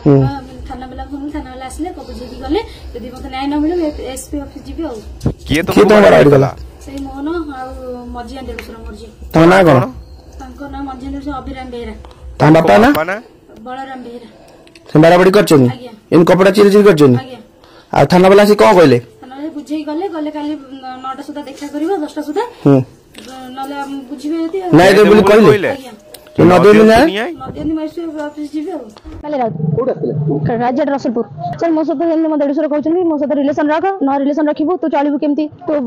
थाना वाला फोन थाना वाला आसले बुझे गले यदि मत न्याय न मिले एसपी ऑफिस जीबे आ किए तो मारवाड़ी गला से मोहन आ मजिया देवसर मर्जी तो ना कोन तांको ना मजिया देवसर अभिराम बेहरा ता बापा ना बलराम बेहरा से मारवाड़ी करछन इन कपड़ा चिरी चिरी करछन आ थाना वाला से को कहले थाना वाला बुझे गले गले काली 9टा सुधा देखा करिवो 10टा सुधा नले हम बुझिबे यदि नहीं दे बोली कहले तो नदेली ना नदेली मैसेज ऑफिस जीबे आ काले रात कोड आसले राज्य रसलपुर सर मो सहित हेले मो देडसर कहउछन मो सहित रिलेशन राख न रिलेशन रखिबो तो चलिबो केमती तो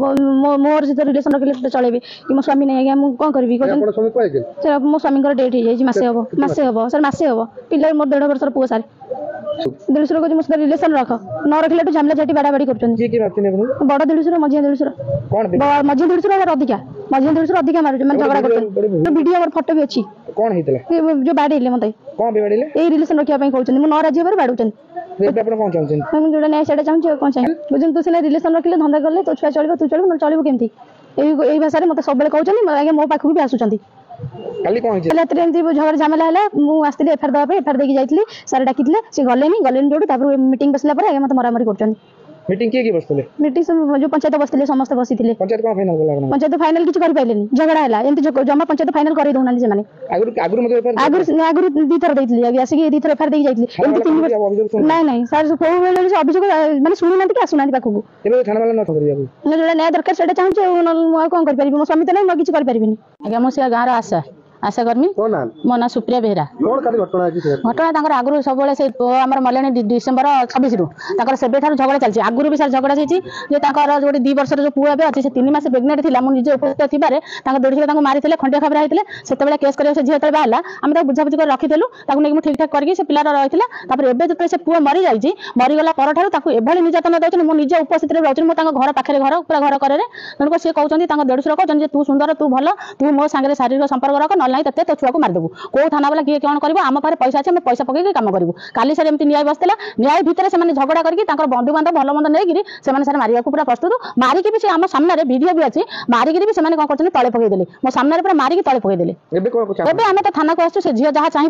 मोर सहित रिलेशन रखले तो चलेबी कि मो स्वामी नै आज्ञा मु कोन करबी कोन स्वामी कहै सर मो स्वामी कर डेट हे मासे हबो सर मासे हबो पिल्ला मोर 1.5 वर्षर पुओ सर दिलसर को मो रिलेशन रख न रखले तो झमला झाटी बाडा बाडी करछन जे की बात ने बड़ दिलसर मझिया दिलसर कोन मझिया दिलसर और अधिका मझिया दिलसर अधिका मारू मन झगड़ा करछन वीडियो और फोटो भी अछि कोन हितला जो बाडीले मते कोन बे बाडीले ए रिलेशन रखिया पई कहउछन मु न राजी पर बाडुछन बेबे अपन कोन चाहछन हम जोडा नै सेडा चाहछ कोन चाहि बुझन तू सिना रिलेशन रखले धंधा करले तो छुआ चलिबो तू चलिबो न चलिबो केमती एई भाषा रे मते सबले कहउछन आगे मो पाखु भी आसुछंती काली कोन हितला रात एमती झगड़ा झमेला हला मु आस्तिले एफआर दबा पे एफआर देकी जाइतली सर डाकितले से गलेनी जोडू तापर मीटिंग बसला पर आगे मते मरामरी करछन मीटिंग के बसतले मीटिंग जो पंचायत बसतले समस्त बसितले पंचायत कोन फाइनल गला पंचायत फाइनल किछ कर पाइलेनी झगड़ा हला एमती जमा पंचायत फाइनल करै दोनानी से माने आगुर मते आगुर दी थर देइतली आगे आसी दी थर एफआर देकी जाइतली एमती 3 वर्ष नहीं सर को बेले से अभियोग माने सुनि नांती कि आसुनांती पाखु एबे थाना वाला न करिया न जोडा न्याय दरकार सेटा चाहछ मु कोन कर परिबी मो स्वामी त नै म किछ कर परिबिनी आगे मो से गाँर आशा कर्मी मो ना सुप्रिया बेहरा घटना आगुरी सब से आम मले डिसेम्बर 26 रु सेबे झगड़ा चलती आगुरी भी सर झगड़ा चलती जो जो 2 वर्षर जो पुआ अच्छे से 3 मास प्रेगनेंट थी मुझे उपस्थित थी देढ़ मारी खंडिया खबर होते से केस कर झील बाहर आम बुझाबुझी कर रखीलु नहीं ठीक ठाक करके पिलार रही है जो से पुआ मरी जाइए मरीगला पर एभली निर्यातन दौरान मुझे निजे उपस्थित रही मुझे घर पाखे घर पूरा घर करे तेणुक सी कहते देढ़शुर कहते तू सुंदर तू भल तू मो सांगे शारीरिक संपर्क रख ना ते तो छुआ को मारिदेबू कौ थाना वाला किए कौन कर आम पाखे पैसा अच्छे पैसा पकड़ काम करूँ काली सर एमती न्याय बसला न्याय भितर से झगड़ा करके बंधु बांधव भल मंद नहीं सर मारिया पूरा प्रस्तुत मारिकी भी आम सामने वीडियो भी अच्छी मारिकी भी कौन कर तले पकईदे मो सामने पूरा मारिकी तले पकईदे आम तो थाना को आसू से झील जहाँ चाहिए